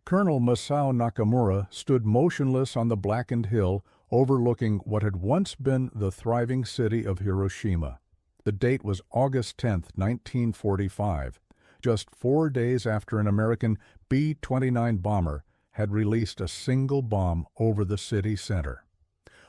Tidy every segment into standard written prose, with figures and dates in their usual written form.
Colonel Masao Nakamura stood motionless on the blackened hill overlooking what had once been the thriving city of Hiroshima. The date was August 10, 1945, just 4 days after an American B-29 bomber had released a single bomb over the city center.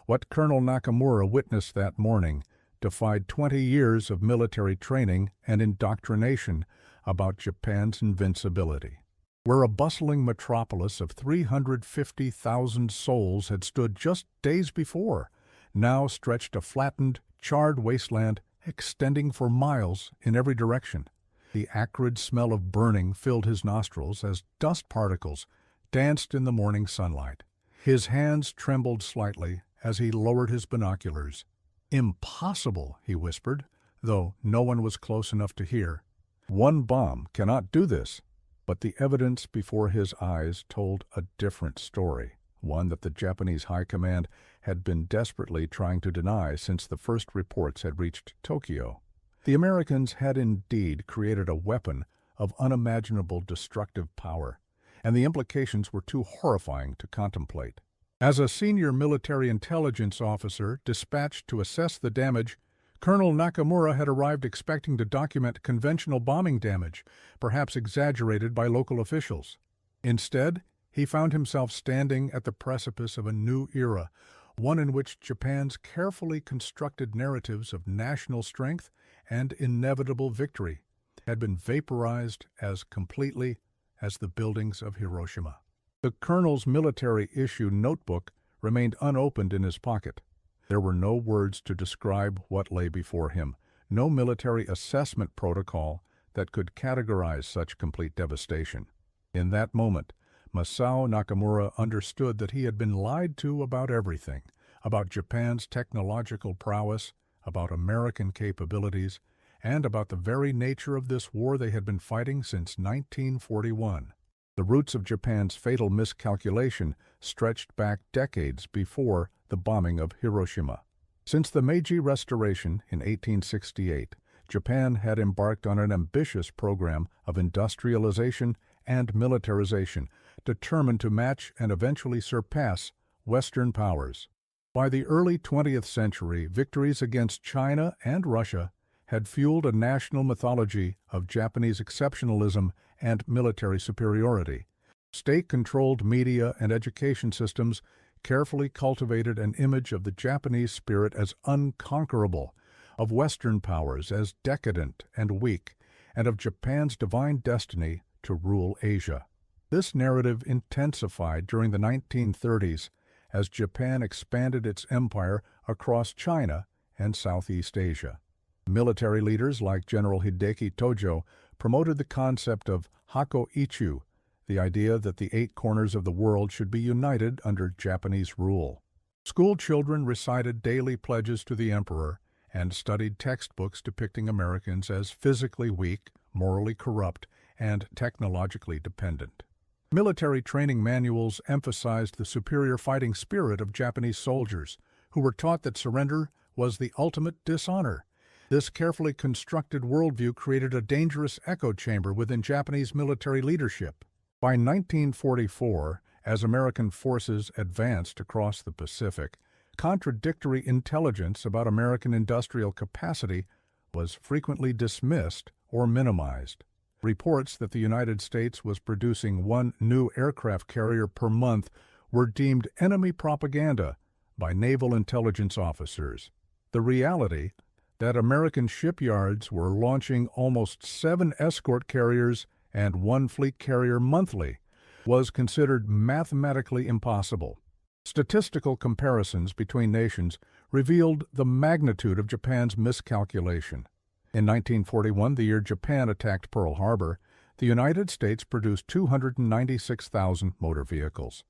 What Colonel Nakamura witnessed that morning defied 20 years of military training and indoctrination about Japan's invincibility. Where a bustling metropolis of 350,000 souls had stood just days before, now stretched a flattened, charred wasteland extending for miles in every direction. The acrid smell of burning filled his nostrils as dust particles danced in the morning sunlight. His hands trembled slightly as he lowered his binoculars. "Impossible," he whispered, though no one was close enough to hear. "One bomb cannot do this." But the evidence before his eyes told a different story, one that the Japanese High Command had been desperately trying to deny since the first reports had reached Tokyo. The Americans had indeed created a weapon of unimaginable destructive power, and the implications were too horrifying to contemplate. As a senior military intelligence officer dispatched to assess the damage, Colonel Nakamura had arrived expecting to document conventional bombing damage, perhaps exaggerated by local officials. Instead, he found himself standing at the precipice of a new era, one in which Japan's carefully constructed narratives of national strength and inevitable victory had been vaporized as completely as the buildings of Hiroshima. The colonel's military-issue notebook remained unopened in his pocket. There were no words to describe what lay before him, no military assessment protocol that could categorize such complete devastation. In that moment, Masao Nakamura understood that he had been lied to about everything, about Japan's technological prowess, about American capabilities, and about the very nature of this war they had been fighting since 1941. The roots of Japan's fatal miscalculation stretched back decades before the bombing of Hiroshima. Since the Meiji Restoration in 1868, Japan had embarked on an ambitious program of industrialization and militarization, determined to match and eventually surpass Western powers. By the early 20th century, victories against China and Russia had fueled a national mythology of Japanese exceptionalism and military superiority. State-controlled media and education systems carefully cultivated an image of the Japanese spirit as unconquerable, of Western powers as decadent and weak, and of Japan's divine destiny to rule Asia. This narrative intensified during the 1930s as Japan expanded its empire across China and Southeast Asia. Military leaders like General Hideki Tojo promoted the concept of Hako-ichu, the idea that the 8 corners of the world should be united under Japanese rule. School children recited daily pledges to the emperor and studied textbooks depicting Americans as physically weak, morally corrupt, and technologically dependent. Military training manuals emphasized the superior fighting spirit of Japanese soldiers, who were taught that surrender was the ultimate dishonor. This carefully constructed worldview created a dangerous echo chamber within Japanese military leadership. By 1944, as American forces advanced across the Pacific, contradictory intelligence about American industrial capacity was frequently dismissed or minimized. Reports that the United States was producing 1 new aircraft carrier per month were deemed enemy propaganda by naval intelligence officers. The reality that American shipyards were launching almost 7 escort carriers and 1 fleet carrier monthly was considered mathematically impossible. Statistical comparisons between nations revealed the magnitude of Japan's miscalculation. In 1941, the year Japan attacked Pearl Harbor, the United States produced 296,000 motor vehicles.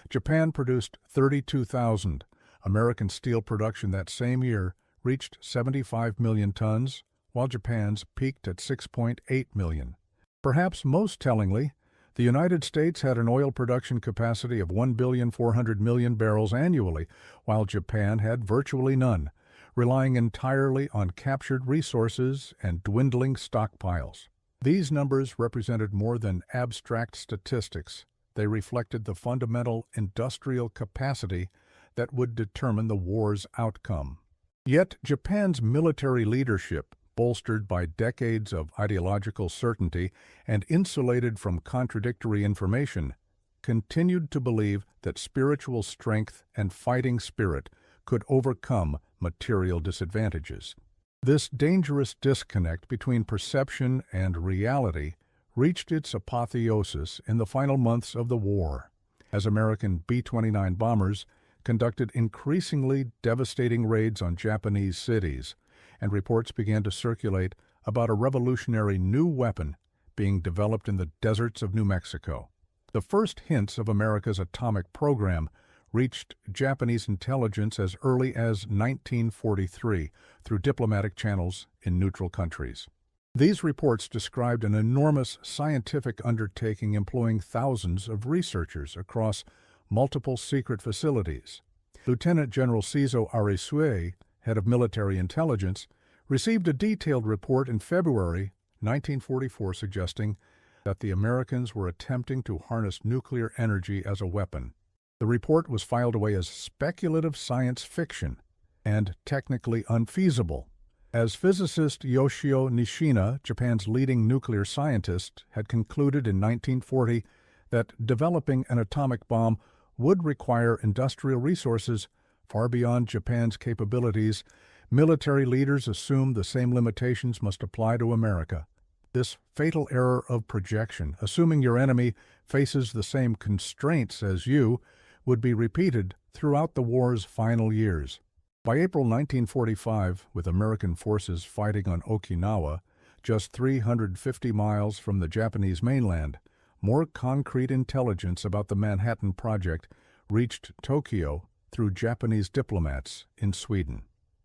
Japan produced 32,000. American steel production that same year reached 75 million tons, while Japan's peaked at 6.8 million. Perhaps most tellingly, the United States had an oil production capacity of 1,400,000,000 barrels annually, while Japan had virtually none, relying entirely on captured resources and dwindling stockpiles. These numbers represented more than abstract statistics. They reflected the fundamental industrial capacity that would determine the war's outcome. Yet Japan's military leadership, bolstered by decades of ideological certainty and insulated from contradictory information, continued to believe that spiritual strength and fighting spirit could overcome material disadvantages. This dangerous disconnect between perception and reality reached its apotheosis in the final months of the war, as American B-29 bombers conducted increasingly devastating raids on Japanese cities, and reports began to circulate about a revolutionary new weapon being developed in the deserts of New Mexico. The first hints of America's atomic program reached Japanese intelligence as early as 1943 through diplomatic channels in neutral countries. These reports described an enormous scientific undertaking employing thousands of researchers across multiple secret facilities. Lieutenant General Seizo Arisue, head of military intelligence, received a detailed report in February 1944 suggesting that the Americans were attempting to harness nuclear energy as a weapon. The report was filed away as speculative science fiction and technically unfeasible, as physicist Yoshio Nishina, Japan's leading nuclear scientist, had concluded in 1940 that developing an atomic bomb would require industrial resources far beyond Japan's capabilities. Military leaders assumed the same limitations must apply to America. This fatal error of projection, assuming your enemy faces the same constraints as you, would be repeated throughout the war's final years. By April 1945, with American forces fighting on Okinawa, just 350 miles from the Japanese mainland, more concrete intelligence about the Manhattan Project reached Tokyo through Japanese diplomats in Sweden.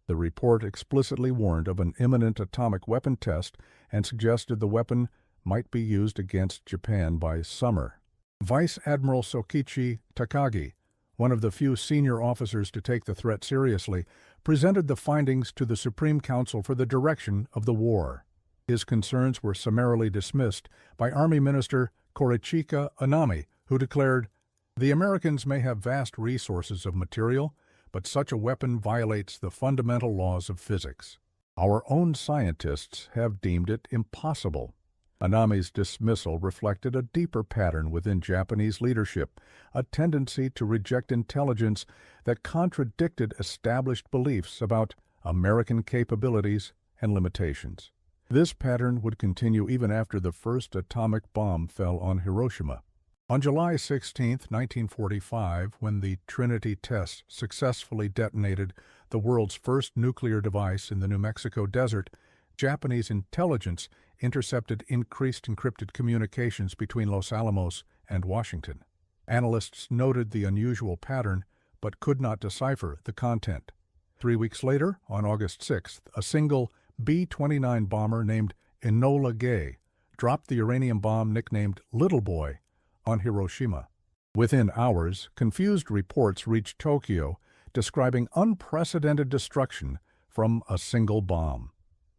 The report explicitly warned of an imminent atomic weapon test and suggested the weapon might be used against Japan by summer. Vice Admiral Sokichi Takagi, one of the few senior officers to take the threat seriously, presented the findings to the Supreme Council for the direction of the war. His concerns were summarily dismissed by Army Minister Korichika Anami, who declared, "The Americans may have vast resources of material, but such a weapon violates the fundamental laws of physics. Our own scientists have deemed it impossible." Anami's dismissal reflected a deeper pattern within Japanese leadership, a tendency to reject intelligence that contradicted established beliefs about American capabilities and limitations. This pattern would continue even after the first atomic bomb fell on Hiroshima. On July 16, 1945, when the Trinity test successfully detonated the world's first nuclear device in the New Mexico desert, Japanese intelligence intercepted increased encrypted communications between Los Alamos and Washington. Analysts noted the unusual pattern, but could not decipher the content. 3 weeks later, on August 6th, a single B-29 bomber named Enola Gay dropped the uranium bomb nicknamed Little Boy on Hiroshima. Within hours, confused reports reached Tokyo describing unprecedented destruction from a single bomb.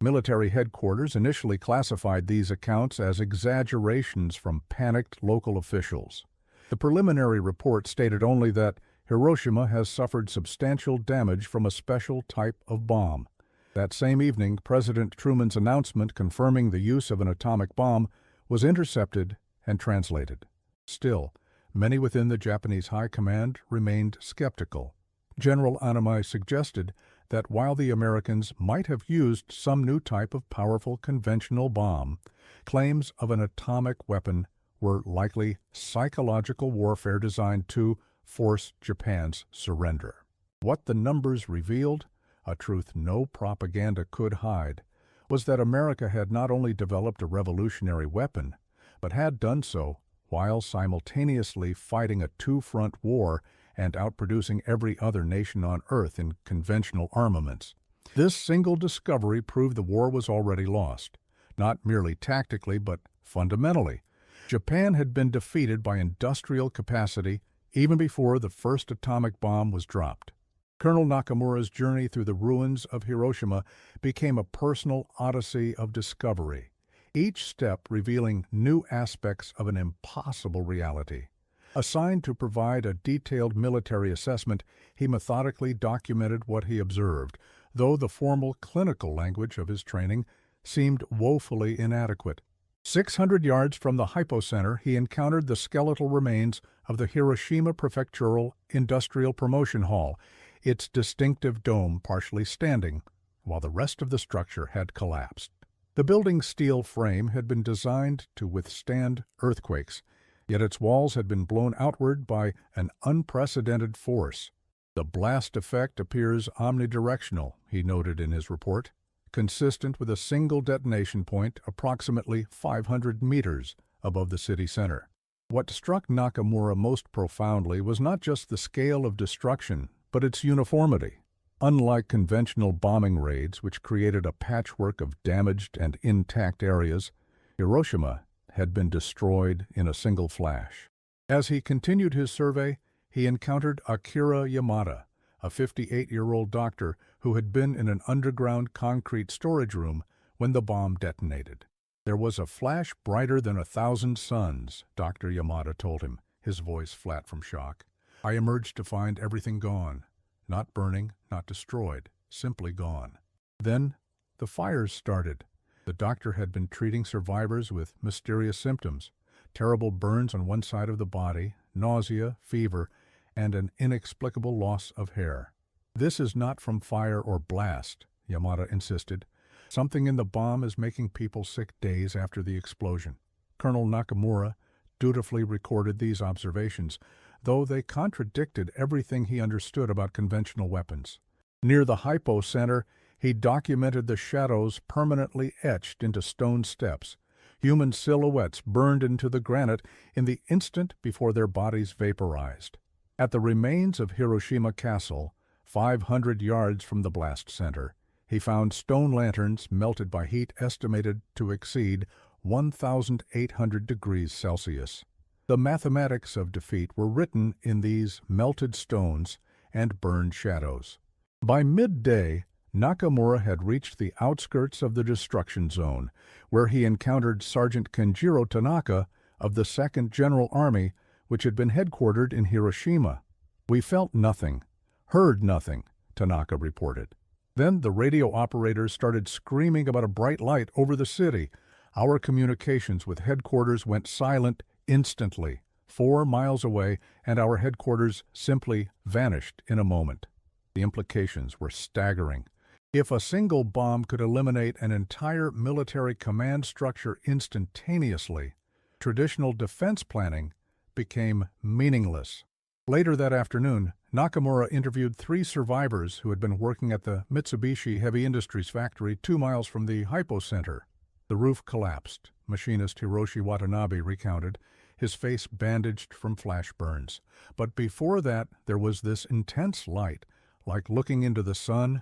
Military headquarters initially classified these accounts as exaggerations from panicked local officials. The preliminary report stated only that Hiroshima has suffered substantial damage from a special type of bomb. That same evening, President Truman's announcement confirming the use of an atomic bomb was intercepted and translated. Still, many within the Japanese high command remained skeptical. General Anami suggested that while the Americans might have used some new type of powerful conventional bomb, claims of an atomic weapon were likely psychological warfare designed to force Japan's surrender. What the numbers revealed, a truth no propaganda could hide, was that America had not only developed a revolutionary weapon, but had done so while simultaneously fighting a two-front war and outproducing every other nation on Earth in conventional armaments. This single discovery proved the war was already lost, not merely tactically but fundamentally. Japan had been defeated by industrial capacity even before the first atomic bomb was dropped. Colonel Nakamura's journey through the ruins of Hiroshima became a personal odyssey of discovery, each step revealing new aspects of an impossible reality. Assigned to provide a detailed military assessment, he methodically documented what he observed, though the formal clinical language of his training seemed woefully inadequate. 600 yards from the hypocenter, he encountered the skeletal remains of the Hiroshima Prefectural Industrial Promotion Hall, its distinctive dome partially standing, while the rest of the structure had collapsed. The building's steel frame had been designed to withstand earthquakes, yet its walls had been blown outward by an unprecedented force. The blast effect appears omnidirectional, he noted in his report, consistent with a single detonation point approximately 500 meters above the city center. What struck Nakamura most profoundly was not just the scale of destruction, but its uniformity. Unlike conventional bombing raids, which created a patchwork of damaged and intact areas, Hiroshima had been destroyed in a single flash. As he continued his survey, he encountered Akira Yamada, a 58-year-old doctor who had been in an underground concrete storage room when the bomb detonated. There was a flash brighter than 1,000 suns, Dr. Yamada told him, his voice flat from shock. I emerged to find everything gone. Not burning, not destroyed, simply gone. Then the fires started. The doctor had been treating survivors with mysterious symptoms, terrible burns on one side of the body, nausea, fever, and an inexplicable loss of hair. This is not from fire or blast, Yamada insisted. Something in the bomb is making people sick days after the explosion. Colonel Nakamura dutifully recorded these observations, though they contradicted everything he understood about conventional weapons. Near the hypocenter, he documented the shadows permanently etched into stone steps, human silhouettes burned into the granite in the instant before their bodies vaporized. At the remains of Hiroshima Castle, 500 yards from the blast center, he found stone lanterns melted by heat estimated to exceed 1,800 degrees Celsius. The mathematics of defeat were written in these melted stones and burned shadows. By midday, Nakamura had reached the outskirts of the destruction zone, where he encountered Sergeant Kenjiro Tanaka of the 2nd General Army, which had been headquartered in Hiroshima. We felt nothing, heard nothing, Tanaka reported. Then the radio operators started screaming about a bright light over the city. Our communications with headquarters went silent instantly, 4 miles away, and our headquarters simply vanished in a moment. The implications were staggering. If a single bomb could eliminate an entire military command structure instantaneously, traditional defense planning became meaningless. Later that afternoon, Nakamura interviewed 3 survivors who had been working at the Mitsubishi Heavy Industries factory 2 miles from the hypocenter. The roof collapsed, machinist Hiroshi Watanabe recounted, his face bandaged from flash burns. But before that, there was this intense light, like looking into the sun.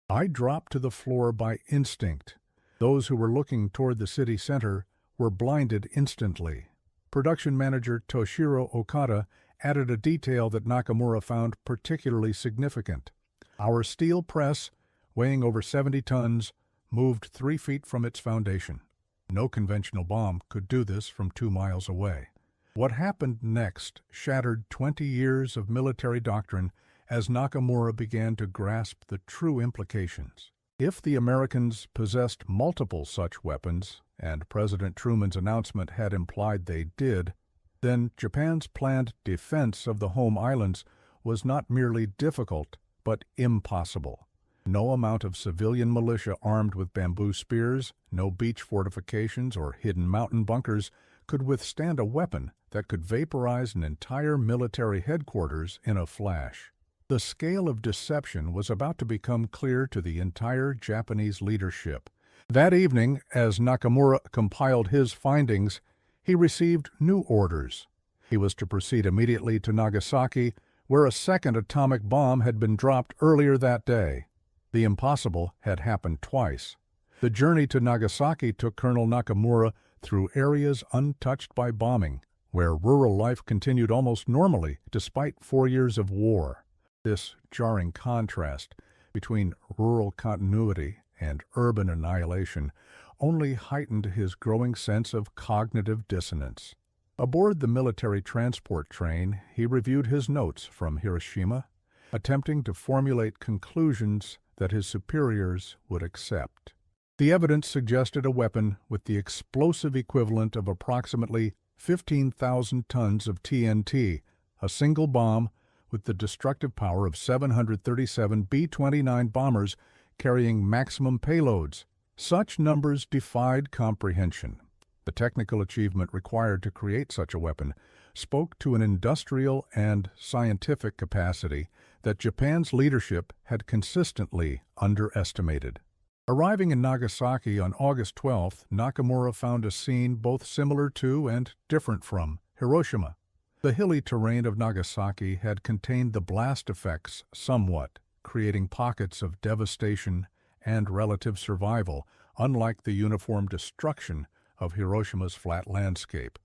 I dropped to the floor by instinct. Those who were looking toward the city center were blinded instantly. Production manager Toshiro Okada added a detail that Nakamura found particularly significant. Our steel press, weighing over 70 tons, moved 3 feet from its foundation. No conventional bomb could do this from 2 miles away. What happened next shattered 20 years of military doctrine as Nakamura began to grasp the true implications. If the Americans possessed multiple such weapons, and President Truman's announcement had implied they did, then Japan's planned defense of the home islands was not merely difficult, but impossible. No amount of civilian militia armed with bamboo spears, no beach fortifications or hidden mountain bunkers could withstand a weapon that could vaporize an entire military headquarters in a flash. The scale of deception was about to become clear to the entire Japanese leadership. That evening, as Nakamura compiled his findings, he received new orders. He was to proceed immediately to Nagasaki, where a second atomic bomb had been dropped earlier that day. The impossible had happened twice. The journey to Nagasaki took Colonel Nakamura through areas untouched by bombing, where rural life continued almost normally despite 4 years of war. This jarring contrast between rural continuity and urban annihilation only heightened his growing sense of cognitive dissonance. Aboard the military transport train, he reviewed his notes from Hiroshima, attempting to formulate conclusions that his superiors would accept. The evidence suggested a weapon with the explosive equivalent of approximately 15,000 tons of TNT, a single bomb with the destructive power of 737 B-29 bombers carrying maximum payloads. Such numbers defied comprehension. The technical achievement required to create such a weapon spoke to an industrial and scientific capacity that Japan's leadership had consistently underestimated. Arriving in Nagasaki on August 12th, Nakamura found a scene both similar to and different from Hiroshima. The hilly terrain of Nagasaki had contained the blast effects somewhat, creating pockets of devastation and relative survival, unlike the uniform destruction of Hiroshima's flat landscape.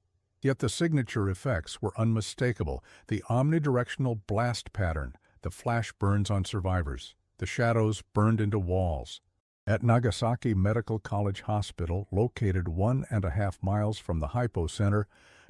Yet the signature effects were unmistakable: the omnidirectional blast pattern, the flash burns on survivors, the shadows burned into walls. At Nagasaki Medical College Hospital, located 1.5 miles from the hypocenter,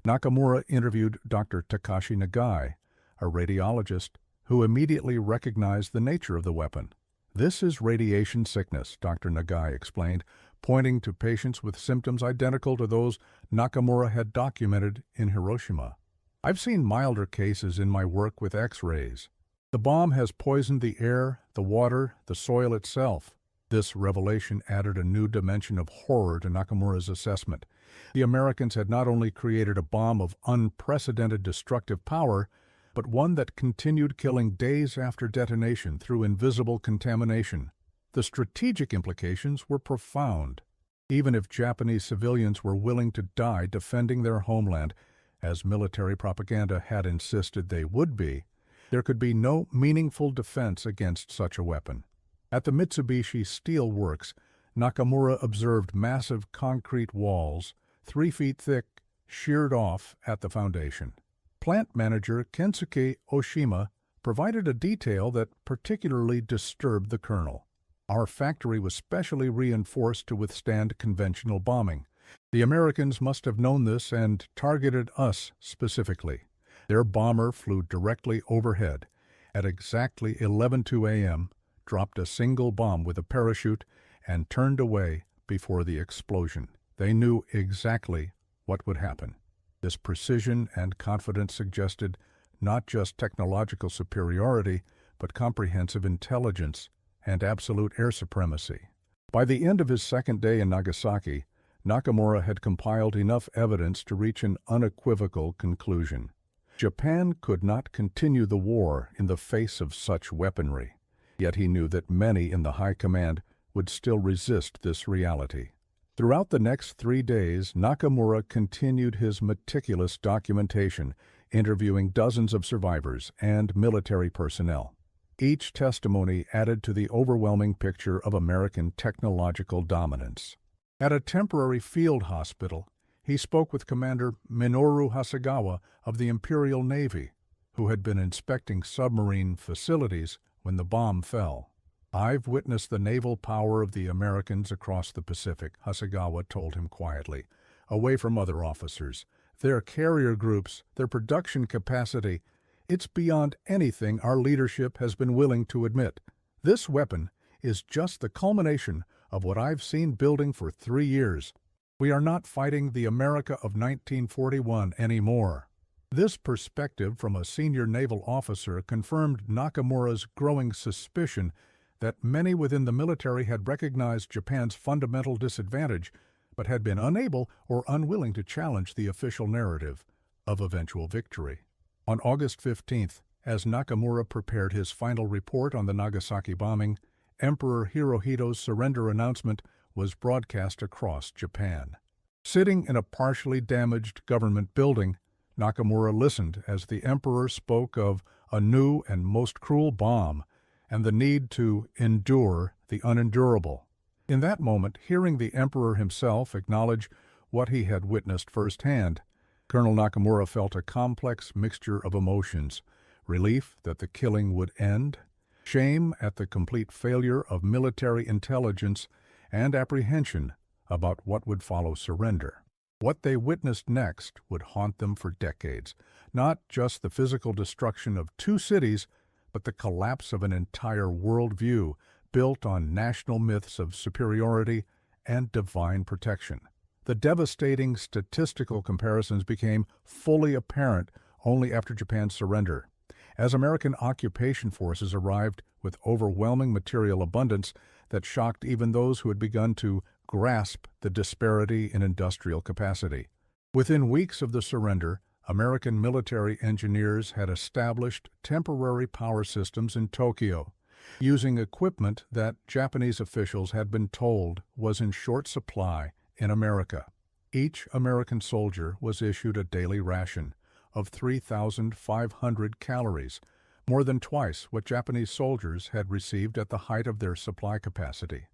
Nakamura interviewed Dr. Takashi Nagai, a radiologist, who immediately recognized the nature of the weapon. "This is radiation sickness," Dr. Nagai explained, pointing to patients with symptoms identical to those Nakamura had documented in Hiroshima. "I've seen milder cases in my work with X-rays. The bomb has poisoned the air, the water, the soil itself." This revelation added a new dimension of horror to Nakamura's assessment. The Americans had not only created a bomb of unprecedented destructive power, but one that continued killing days after detonation through invisible contamination. The strategic implications were profound. Even if Japanese civilians were willing to die defending their homeland, as military propaganda had insisted they would be, there could be no meaningful defense against such a weapon. At the Mitsubishi Steel Works, Nakamura observed massive concrete walls, 3 feet thick, sheared off at the foundation. Plant manager Kensuke Oshima provided a detail that particularly disturbed the colonel. "Our factory was specially reinforced to withstand conventional bombing. The Americans must have known this and targeted us specifically. Their bomber flew directly overhead. At exactly 11:02 a.m., dropped a single bomb with a parachute, and turned away before the explosion. They knew exactly what would happen." This precision and confidence suggested not just technological superiority, but comprehensive intelligence and absolute air supremacy. By the end of his second day in Nagasaki, Nakamura had compiled enough evidence to reach an unequivocal conclusion. Japan could not continue the war in the face of such weaponry. Yet he knew that many in the high command would still resist this reality. Throughout the next 3 days, Nakamura continued his meticulous documentation, interviewing dozens of survivors and military personnel. Each testimony added to the overwhelming picture of American technological dominance. At a temporary field hospital, he spoke with Commander Minoru Hasegawa of the Imperial Navy, who had been inspecting submarine facilities when the bomb fell. "I've witnessed the naval power of the Americans across the Pacific," Hasegawa told him quietly, away from other officers. "Their carrier groups, their production capacity, it's beyond anything our leadership has been willing to admit. This weapon is just the culmination of what I've seen building for 3 years. We are not fighting the America of 1941 anymore." This perspective from a senior naval officer confirmed Nakamura's growing suspicion that many within the military had recognized Japan's fundamental disadvantage, but had been unable or unwilling to challenge the official narrative of eventual victory. On August 15th, as Nakamura prepared his final report on the Nagasaki bombing, Emperor Hirohito's surrender announcement was broadcast across Japan. Sitting in a partially damaged government building, Nakamura listened as the emperor spoke of a new and most cruel bomb and the need to endure the unendurable. In that moment, hearing the emperor himself acknowledge what he had witnessed firsthand, Colonel Nakamura felt a complex mixture of emotions: relief that the killing would end, shame at the complete failure of military intelligence, and apprehension about what would follow surrender. What they witnessed next would haunt them for decades, not just the physical destruction of two cities, but the collapse of an entire worldview built on national myths of superiority and divine protection. The devastating statistical comparisons became fully apparent only after Japan's surrender. As American occupation forces arrived with overwhelming material abundance that shocked even those who had begun to grasp the disparity in industrial capacity. Within weeks of the surrender, American military engineers had established temporary power systems in Tokyo, using equipment that Japanese officials had been told was in short supply in America. Each American soldier was issued a daily ration of 3,500 calories, more than twice what Japanese soldiers had received at the height of their supply capacity.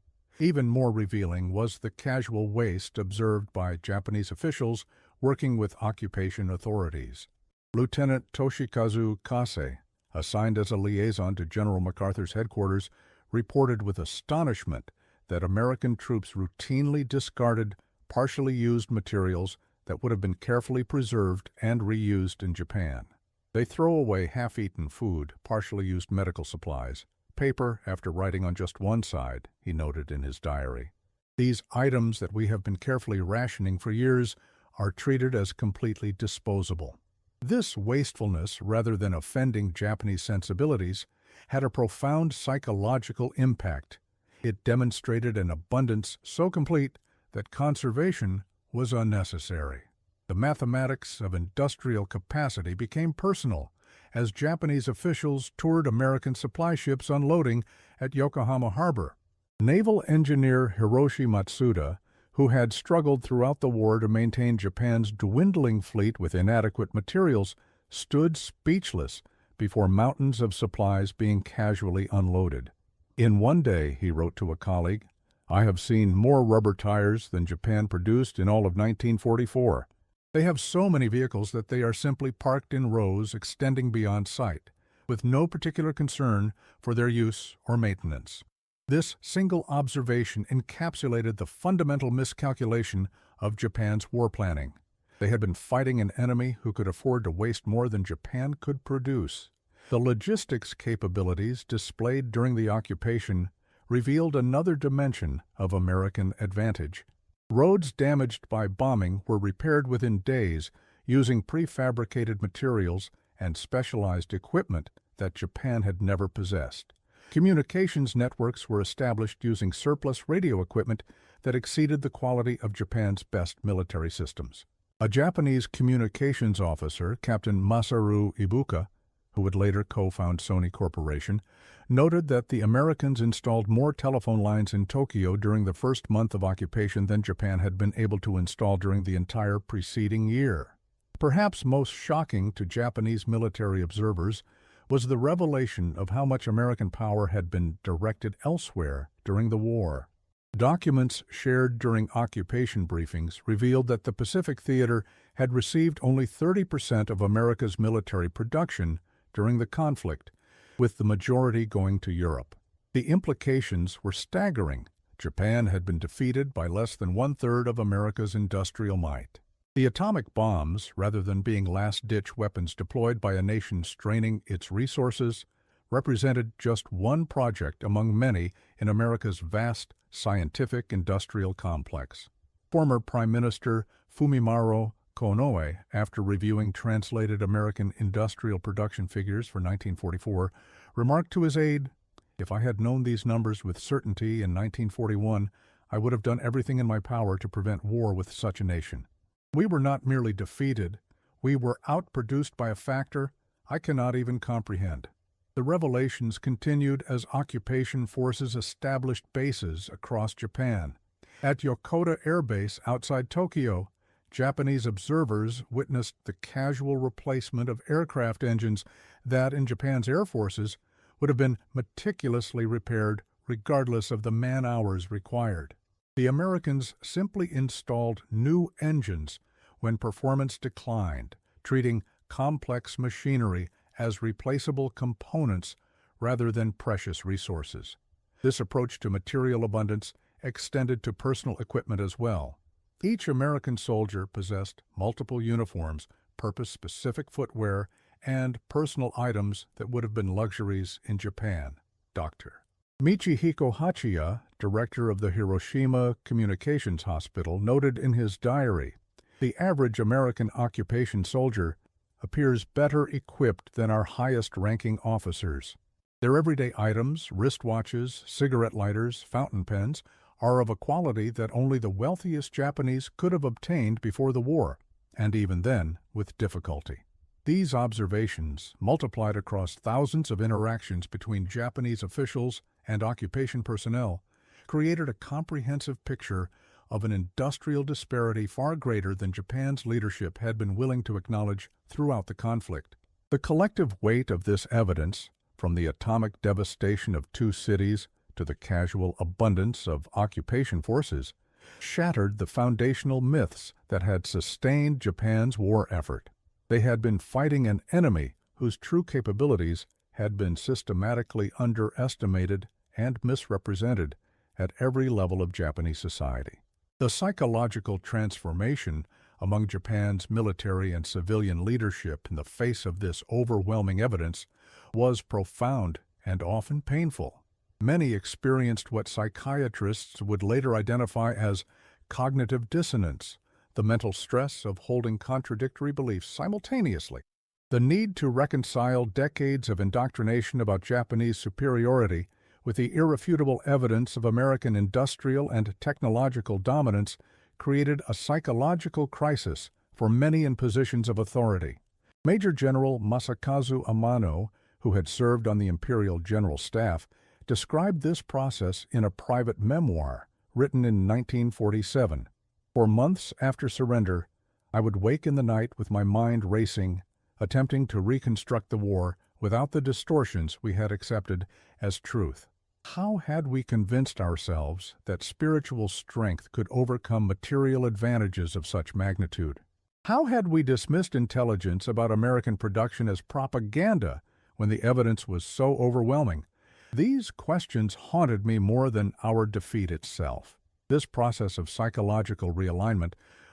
Even more revealing was the casual waste observed by Japanese officials working with occupation authorities. Lieutenant Toshikazu Kase, assigned as a liaison to General MacArthur's headquarters, reported with astonishment that American troops routinely discarded partially used materials that would have been carefully preserved and reused in Japan. They throw away half-eaten food, partially used medical supplies, paper after writing on just one side, he noted in his diary. These items that we have been carefully rationing for years are treated as completely disposable. This wastefulness, rather than offending Japanese sensibilities, had a profound psychological impact. It demonstrated an abundance so complete that conservation was unnecessary. The mathematics of industrial capacity became personal as Japanese officials toured American supply ships unloading at Yokohama Harbor. Naval engineer Hiroshi Matsuda, who had struggled throughout the war to maintain Japan's dwindling fleet with inadequate materials, stood speechless before mountains of supplies being casually unloaded. In one day, he wrote to a colleague, "I have seen more rubber tires than Japan produced in all of 1944. They have so many vehicles that they are simply parked in rows extending beyond sight, with no particular concern for their use or maintenance." This single observation encapsulated the fundamental miscalculation of Japan's war planning. They had been fighting an enemy who could afford to waste more than Japan could produce. The logistics capabilities displayed during the occupation revealed another dimension of American advantage. Roads damaged by bombing were repaired within days using prefabricated materials and specialized equipment that Japan had never possessed. Communications networks were established using surplus radio equipment that exceeded the quality of Japan's best military systems. A Japanese communications officer, Captain Masaru Ibuka, who would later co-found Sony Corporation, noted that the Americans installed more telephone lines in Tokyo during the first month of occupation than Japan had been able to install during the entire preceding year. Perhaps most shocking to Japanese military observers was the revelation of how much American power had been directed elsewhere during the war. Documents shared during occupation briefings revealed that the Pacific Theater had received only 30% of America's military production during the conflict, with the majority going to Europe. The implications were staggering. Japan had been defeated by less than one-third of America's industrial might. The atomic bombs, rather than being last-ditch weapons deployed by a nation straining its resources, represented just one project among many in America's vast scientific industrial complex. Former Prime Minister Fumimaro Konoe, after reviewing translated American industrial production figures for 1944, remarked to his aide, "If I had known these numbers with certainty in 1941, I would have done everything in my power to prevent war with such a nation. We were not merely defeated, we were outproduced by a factor I cannot even comprehend." The revelations continued as occupation forces established bases across Japan. At Yokota Air Base outside Tokyo, Japanese observers witnessed the casual replacement of aircraft engines that, in Japan's air forces, would have been meticulously repaired regardless of the man-hours required. The Americans simply installed new engines when performance declined, treating complex machinery as replaceable components rather than precious resources. This approach to material abundance extended to personal equipment as well. Each American soldier possessed multiple uniforms, purpose-specific footwear, and personal items that would have been luxuries in Japan. Dr. Michihiko Hachiya, director of the Hiroshima Communications Hospital, noted in his diary, "The average American occupation soldier appears better equipped than our highest-ranking officers. Their everyday items, wristwatches, cigarette lighters, fountain pens, are of a quality that only the wealthiest Japanese could have obtained before the war, and even then with difficulty." These observations, multiplied across thousands of interactions between Japanese officials and occupation personnel, created a comprehensive picture of an industrial disparity far greater than Japan's leadership had been willing to acknowledge throughout the conflict. The collective weight of this evidence, from the atomic devastation of two cities to the casual abundance of occupation forces, shattered the foundational myths that had sustained Japan's war effort. They had been fighting an enemy whose true capabilities had been systematically underestimated and misrepresented at every level of Japanese society. The psychological transformation among Japan's military and civilian leadership in the face of this overwhelming evidence was profound and often painful. Many experienced what psychiatrists would later identify as cognitive dissonance, the mental stress of holding contradictory beliefs simultaneously. The need to reconcile decades of indoctrination about Japanese superiority with the irrefutable evidence of American industrial and technological dominance created a psychological crisis for many in positions of authority. Major General Masakazu Amano, who had served on the Imperial General Staff, described this process in a private memoir written in 1947. "For months after surrender, I would wake in the night with my mind racing, attempting to reconstruct the war without the distortions we had accepted as truth. How had we convinced ourselves that spiritual strength could overcome material advantages of such magnitude? How had we dismissed intelligence about American production as propaganda when the evidence was so overwhelming? These questions haunted me more than our defeat itself." This process of psychological realignment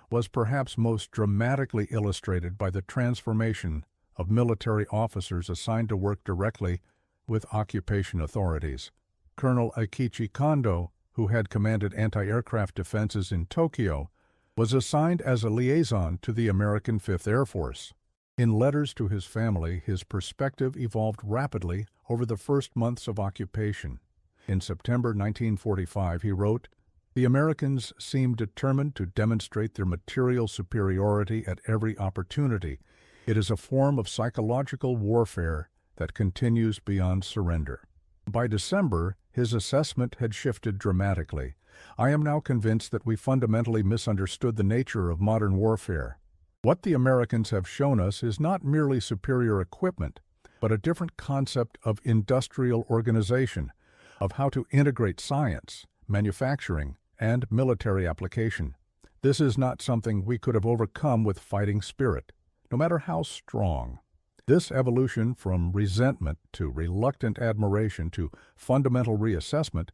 was perhaps most dramatically illustrated by the transformation of military officers assigned to work directly with occupation authorities. Colonel Akichi Kondo, who had commanded anti-aircraft defenses in Tokyo, was assigned as a liaison to the American Fifth Air Force. In letters to his family, his perspective evolved rapidly over the first months of occupation. In September 1945, he wrote, "The Americans seem determined to demonstrate their material superiority at every opportunity. It is a form of psychological warfare that continues beyond surrender." By December, his assessment had shifted dramatically. "I am now convinced that we fundamentally misunderstood the nature of modern warfare. What the Americans have shown us is not merely superior equipment, but a different concept of industrial organization, of how to integrate science, manufacturing, and military application. This is not something we could have overcome with fighting spirit, no matter how strong." This evolution from resentment to reluctant admiration to fundamental reassessment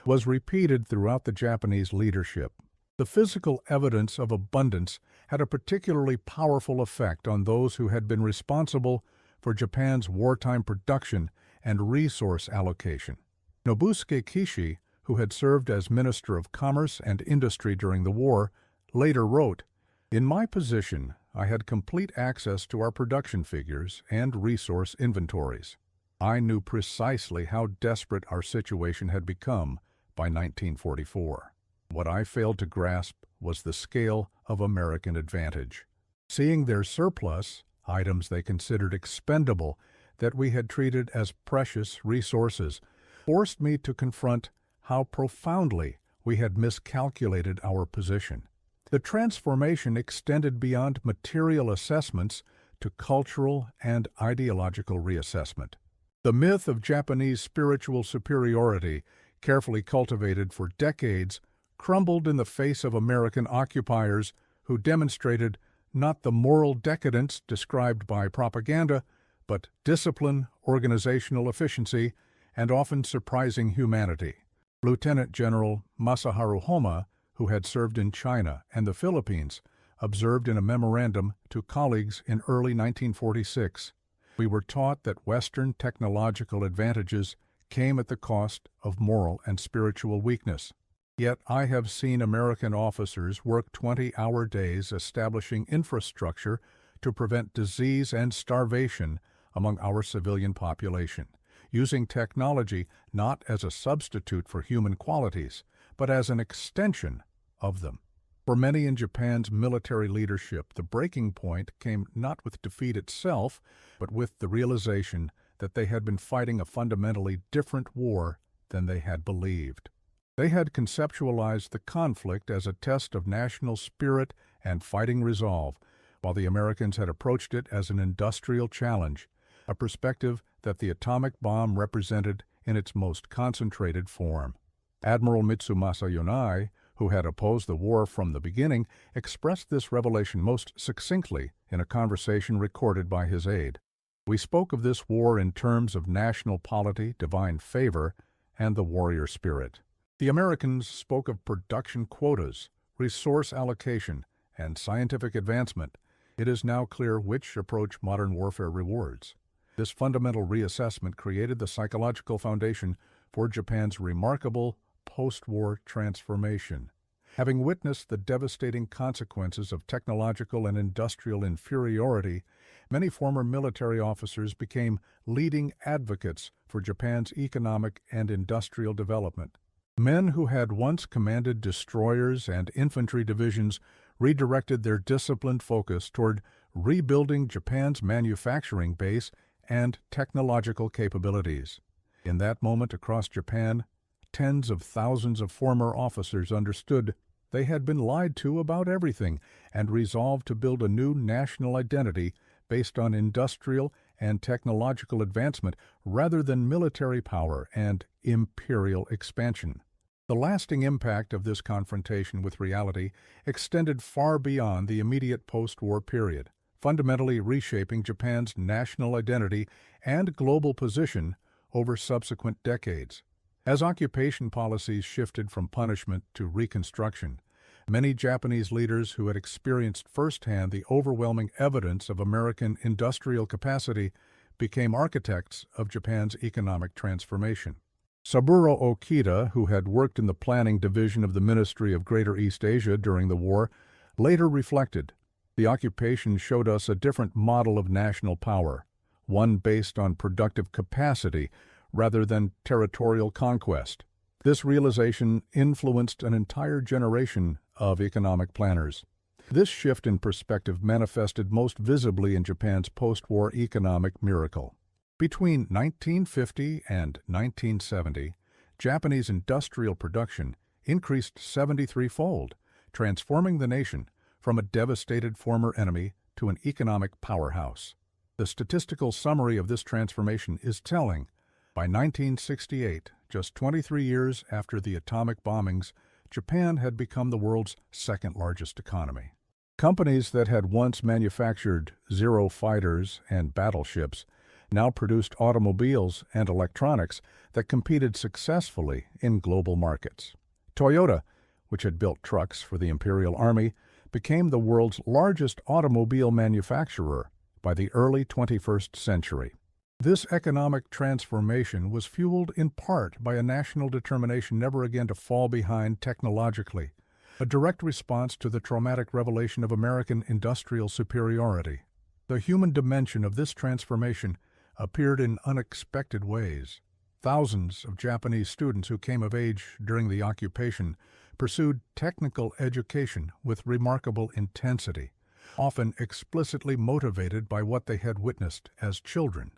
was repeated throughout the Japanese leadership. The physical evidence of abundance had a particularly powerful effect on those who had been responsible for Japan's wartime production and resource allocation. Nobusuke Kishi, who had served as Minister of Commerce and Industry during the war, later wrote, "In my position, I had complete access to our production figures and resource inventories. I knew precisely how desperate our situation had become by 1944. What I failed to grasp was the scale of American advantage. Seeing their surplus, items they considered expendable that we had treated as precious resources, forced me to confront how profoundly we had miscalculated our position. The transformation extended beyond material assessments to cultural and ideological reassessment. The myth of Japanese spiritual superiority, carefully cultivated for decades, crumbled in the face of American occupiers who demonstrated not the moral decadence described by propaganda, but discipline, organizational efficiency, and often surprising humanity. Lieutenant General Masaharu Homa, who had served in China and the Philippines, observed in a memorandum to colleagues in early 1946, "We were taught that Western technological advantages came at the cost of moral and spiritual weakness. Yet I have seen American officers work 20-hour days establishing infrastructure to prevent disease and starvation among our civilian population, using technology not as a substitute for human qualities, but as an extension of them." For many in Japan's military leadership, the breaking point came not with defeat itself, but with the realization that they had been fighting a fundamentally different war than they had believed. They had conceptualized the conflict as a test of national spirit and fighting resolve, while the Americans had approached it as an industrial challenge, a perspective that the atomic bomb represented in its most concentrated form. Admiral Mitsumasa Yonai, who had opposed the war from the beginning, expressed this revelation most succinctly in a conversation recorded by his aide. "We spoke of this war in terms of national polity, divine favor, and the warrior spirit. The Americans spoke of production quotas, resource allocation, and scientific advancement. It is now clear which approach modern warfare rewards." This fundamental reassessment created the psychological foundation for Japan's remarkable post-war transformation. Having witnessed the devastating consequences of technological and industrial inferiority, many former military officers became leading advocates for Japan's economic and industrial development. Men who had once commanded destroyers and infantry divisions redirected their disciplined focus toward rebuilding Japan's manufacturing base and technological capabilities. In that moment across Japan, tens of thousands of former officers understood they had been lied to about everything and resolved to build a new national identity based on industrial and technological advancement rather than military power and imperial expansion. The lasting impact of this confrontation with reality extended far beyond the immediate post-war period, fundamentally reshaping Japan's national identity and global position over subsequent decades. As occupation policies shifted from punishment to reconstruction, many Japanese leaders who had experienced firsthand the overwhelming evidence of American industrial capacity became architects of Japan's economic transformation. Saburo Okita, who had worked in the planning division of the Ministry of Greater East Asia during the war, later reflected, "The occupation showed us a different model of national power, one based on productive capacity rather than territorial conquest." This realization influenced an entire generation of economic planners. This shift in perspective manifested most visibly in Japan's post-war economic miracle. Between 1950 and 1970, Japanese industrial production increased 73-fold, transforming the nation from a devastated former enemy to an economic powerhouse. The statistical summary of this transformation is telling. By 1968, just 23 years after the atomic bombings, Japan had become the world's second-largest economy. Companies that had once manufactured Zero fighters and battleships now produced automobiles and electronics that competed successfully in global markets. Toyota, which had built trucks for the Imperial Army, became the world's largest automobile manufacturer by the early 21st century. This economic transformation was fueled in part by a national determination never again to fall behind technologically, a direct response to the traumatic revelation of American industrial superiority. The human dimension of this transformation appeared in unexpected ways. Thousands of Japanese students who came of age during the occupation pursued technical education with remarkable intensity, often explicitly motivated by what they had witnessed as children.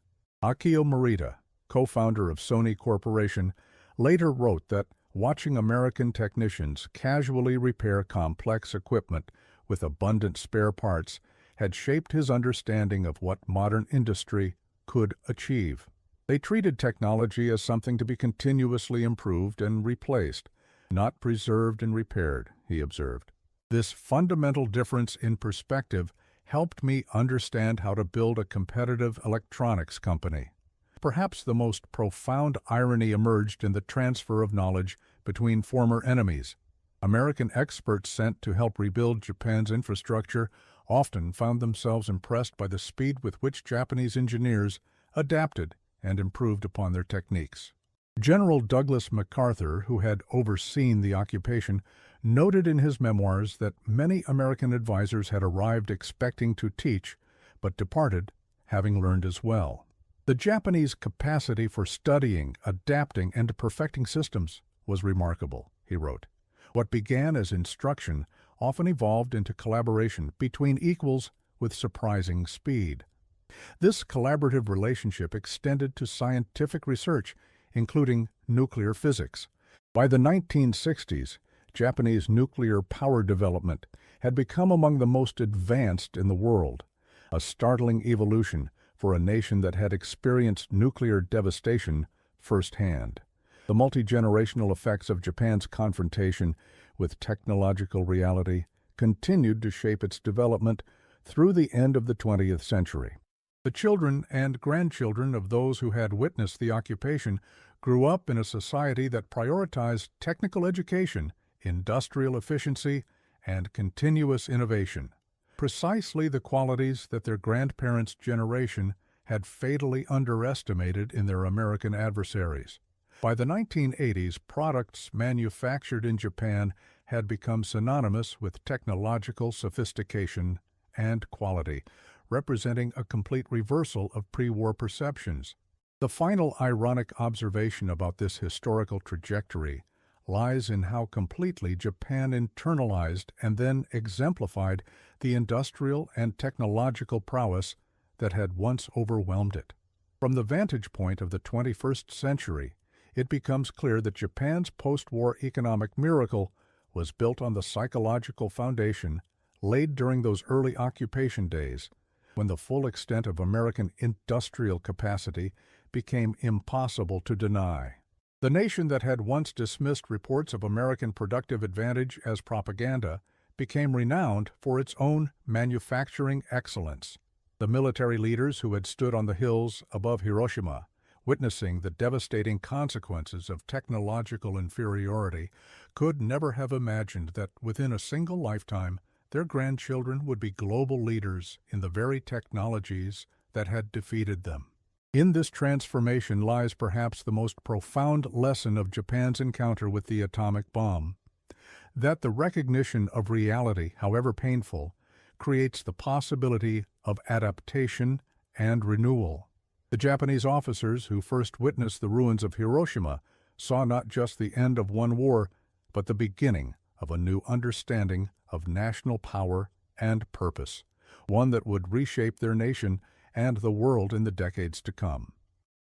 Akio Morita, co-founder of Sony Corporation, later wrote that watching American technicians casually repair complex equipment with abundant spare parts had shaped his understanding of what modern industry could achieve. They treated technology as something to be continuously improved and replaced, not preserved and repaired, he observed. This fundamental difference in perspective helped me understand how to build a competitive electronics company. Perhaps the most profound irony emerged in the transfer of knowledge between former enemies. American experts sent to help rebuild Japan's infrastructure often found themselves impressed by the speed with which Japanese engineers adapted and improved upon their techniques. General Douglas MacArthur, who had overseen the occupation, noted in his memoirs that many American advisors had arrived expecting to teach, but departed having learned as well. The Japanese capacity for studying, adapting, and perfecting systems was remarkable, he wrote. What began as instruction often evolved into collaboration between equals with surprising speed. This collaborative relationship extended to scientific research, including nuclear physics. By the 1960s, Japanese nuclear power development had become among the most advanced in the world, a startling evolution for a nation that had experienced nuclear devastation firsthand. The multi-generational effects of Japan's confrontation with technological reality continued to shape its development through the end of the 20th century. The children and grandchildren of those who had witnessed the occupation grew up in a society that prioritized technical education, industrial efficiency, and continuous innovation. Precisely the qualities that their grandparents' generation had fatally underestimated in their American adversaries. By the 1980s, products manufactured in Japan had become synonymous with technological sophistication and quality, representing a complete reversal of pre-war perceptions. The final ironic observation about this historical trajectory lies in how completely Japan internalized and then exemplified the industrial and technological prowess that had once overwhelmed it. From the vantage point of the 21st century, it becomes clear that Japan's post-war economic miracle was built on the psychological foundation laid during those early occupation days, when the full extent of American industrial capacity became impossible to deny. The nation that had once dismissed reports of American productive advantage as propaganda became renowned for its own manufacturing excellence. The military leaders who had stood on the hills above Hiroshima, witnessing the devastating consequences of technological inferiority, could never have imagined that within a single lifetime their grandchildren would be global leaders in the very technologies that had defeated them. In this transformation lies perhaps the most profound lesson of Japan's encounter with the atomic bomb, that the recognition of reality, however painful, creates the possibility of adaptation and renewal. The Japanese officers who first witnessed the ruins of Hiroshima saw not just the end of one war, but the beginning of a new understanding of national power and purpose, one that would reshape their nation and the world in the decades to come.